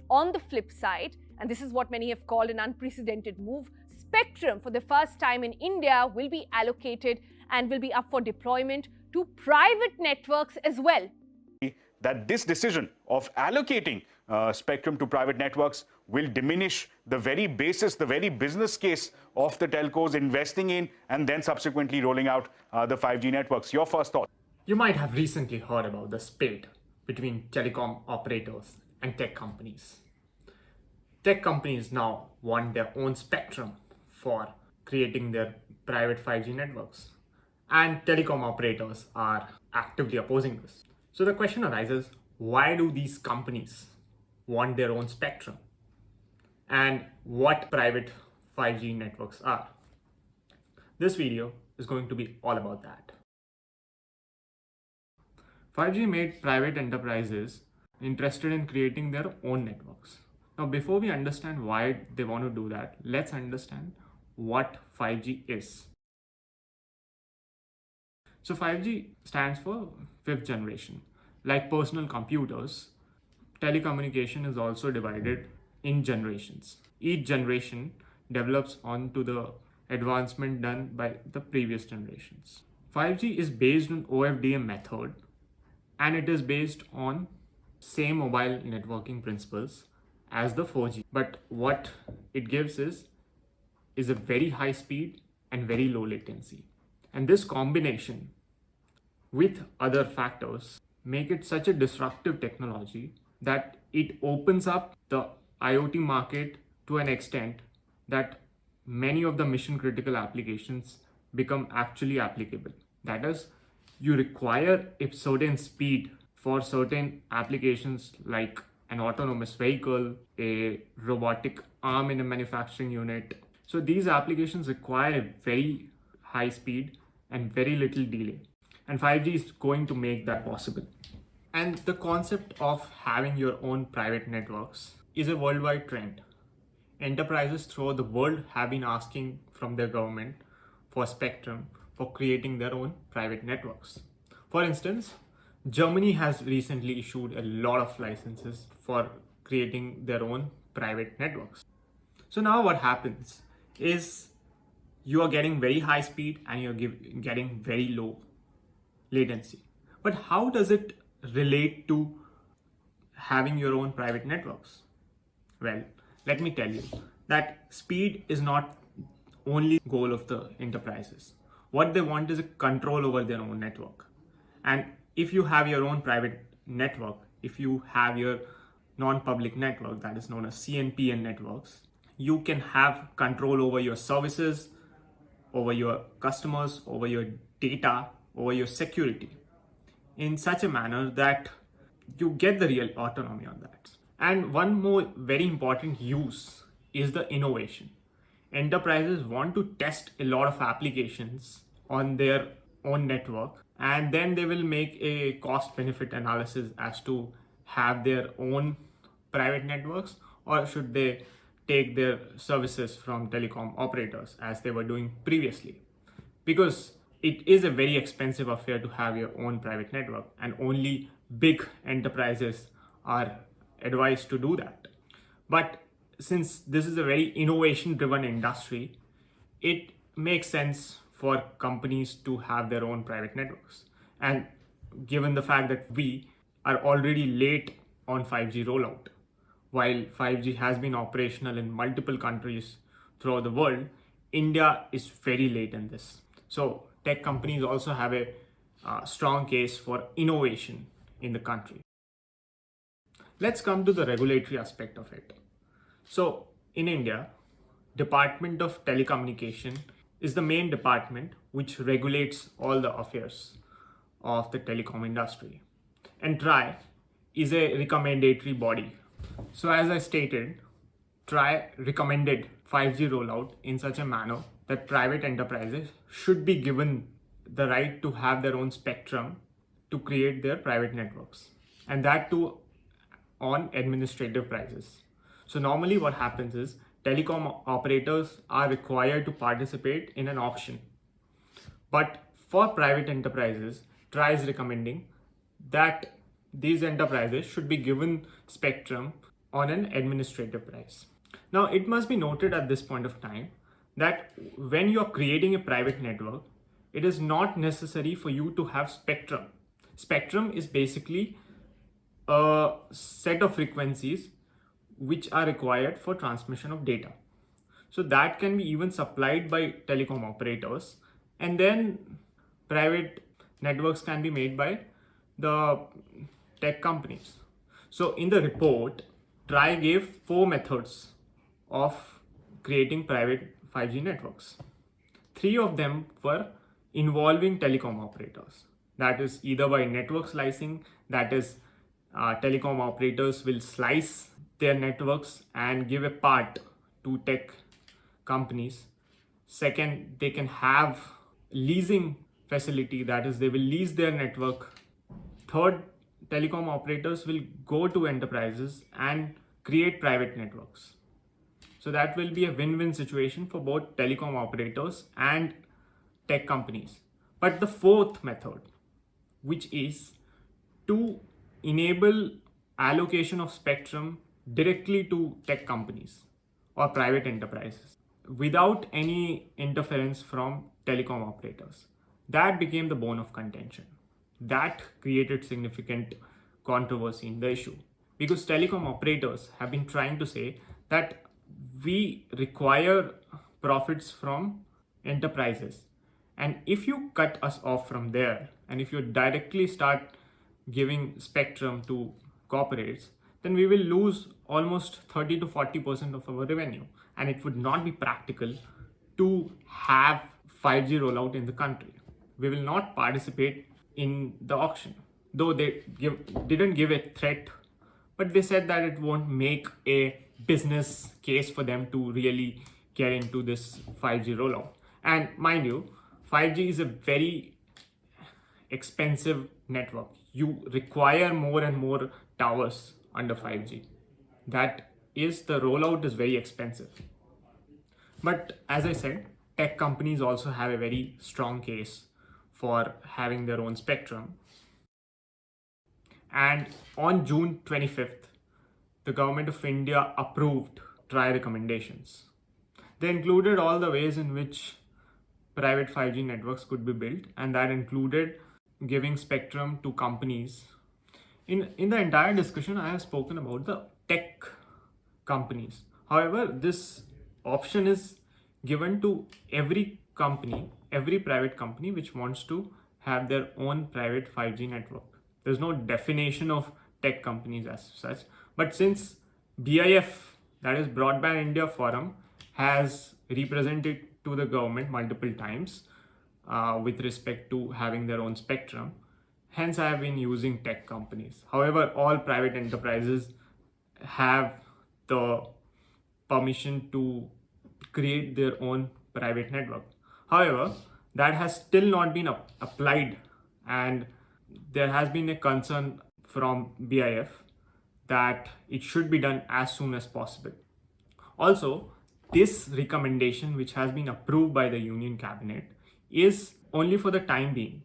on the flip side, and this is what many have called an unprecedented move, spectrum for the first time in India will be allocated and will be up for deployment to private networks as well. That this decision of allocating spectrum to private networks will diminish the very basis, the very business case of the telcos investing in and then subsequently rolling out the 5G networks. Your first thought? You might have recently heard about the spate between telecom operators and tech companies. Tech companies now want their own spectrum for creating their private 5G networks, and telecom operators are actively opposing this. So the question arises, why do these companies want their own spectrum? And what private 5G networks are? This video is going to be all about that. 5G made private enterprises interested in creating their own networks. Now, before we understand why they want to do that, let's understand what 5G is. So 5G stands for fifth generation. Like personal computers, telecommunication is also divided in generations. Each generation develops onto the advancement done by the previous generations. 5G is based on OFDM method, and it is based on same mobile networking principles as the 4G. But what it gives is a very high speed and very low latency. And this combination with other factors make it such a disruptive technology that it opens up the IoT market to an extent that many of the mission critical applications become actually applicable. That is, you require a certain speed for certain applications like an autonomous vehicle, a robotic arm in a manufacturing unit. So these applications require a very high speed and very little delay. And 5G is going to make that possible. And the concept of having your own private networks is a worldwide trend. Enterprises throughout the world have been asking from their government for spectrum for creating their own private networks. For instance, Germany has recently issued a lot of licenses for creating their own private networks. So now what happens is you are getting very high speed and you're getting very low latency. But how does it relate to having your own private networks? Well, let me tell you that speed is not only the goal of the enterprises. What they want is a control over their own network. And if you have your own private network, if you have your non-public network that is known as CNPN networks, you can have control over your services, over your customers, over your data, over your security in such a manner that you get the real autonomy on that. And one more very important use is the innovation. Enterprises want to test a lot of applications on their own network, and then they will make a cost benefit analysis as to have their own private networks or should they take their services from telecom operators as they were doing previously. Because it is a very expensive affair to have your own private network, and only big enterprises are advised to do that. But since this is a very innovation driven industry, it makes sense for companies to have their own private networks. And given the fact that we are already late on 5G rollout, while 5G has been operational in multiple countries throughout the world, India is very late in this. So tech companies also have a strong case for innovation in the country. Let's come to the regulatory aspect of it. So in India, Department of Telecommunication is the main department which regulates all the affairs of the telecom industry. And TRAI is a recommendatory body. So as I stated, TRAI recommended 5G rollout in such a manner that private enterprises should be given the right to have their own spectrum to create their private networks, and that too on administrative prices. So normally what happens is telecom operators are required to participate in an auction. But for private enterprises, TRAI is recommending that these enterprises should be given spectrum on an administrative price. Now, it must be noted at this point of time that when you're creating a private network, it is not necessary for you to have spectrum. Spectrum is basically a set of frequencies which are required for transmission of data. So that can be even supplied by telecom operators, and then private networks can be made by the tech companies. So in the report, TRAI gave 4 methods of creating private 5G networks. 3 of them were involving telecom operators. That is either by network slicing, that is, telecom operators will slice their networks and give a part to tech companies. Second, they can have leasing facility, that is, they will lease their network. Third, telecom operators will go to enterprises and create private networks. So that will be a win-win situation for both telecom operators and tech companies. But the fourth method, which is to enable allocation of spectrum directly to tech companies or private enterprises without any interference from telecom operators. That became the bone of contention. That created significant controversy in the issue, because telecom operators have been trying to say that we require profits from enterprises, and if you cut us off from there and if you directly start giving spectrum to corporates, then we will lose almost 30 to 40% of our revenue, and it would not be practical to have 5G rollout in the country. We will not participate in the auction, though they didn't give a threat, but they said that it won't make a business case for them to really get into this 5G rollout. And mind you, 5G is a very expensive network. You require more and more towers under 5G. That is, the rollout is very expensive. But as I said, tech companies also have a very strong case for having their own spectrum. And on June 25th, the government of India approved TRAI recommendations. They included all the ways in which private 5G networks could be built, and that included giving spectrum to companies. In the entire discussion, I have spoken about the tech companies. However, this option is given to every company, every private company which wants to have their own private 5G network. There's no definition of tech companies as such. But since BIF, that is Broadband India Forum, has represented to the government multiple times with respect to having their own spectrum, hence I have been using tech companies. However, all private enterprises have the permission to create their own private network. However, that has still not been applied, and there has been a concern from BIF that it should be done as soon as possible. Also, this recommendation, which has been approved by the Union Cabinet, is only for the time being.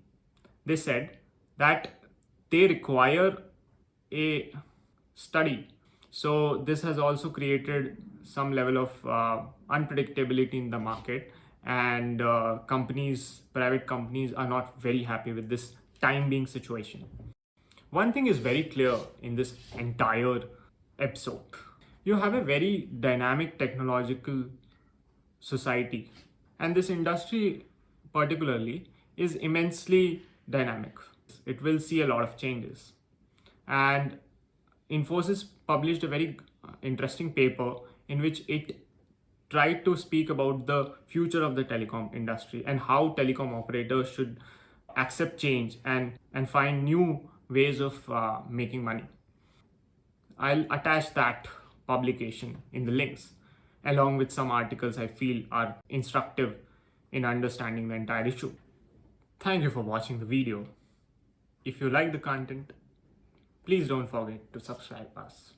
They said that they require a study. So this has also created some level of unpredictability in the market, and private companies are not very happy with this time being situation. One thing is very clear in this entire episode. You have a very dynamic technological society, and this industry particularly is immensely dynamic. It will see a lot of changes, and Infosys published a very interesting paper in which it tried to speak about the future of the telecom industry and how telecom operators should accept change and find new ways of making money. I'll attach that publication in the links, along with some articles I feel are instructive in understanding the entire issue. Thank you for watching the video. If you like the content, please don't forget to subscribe us.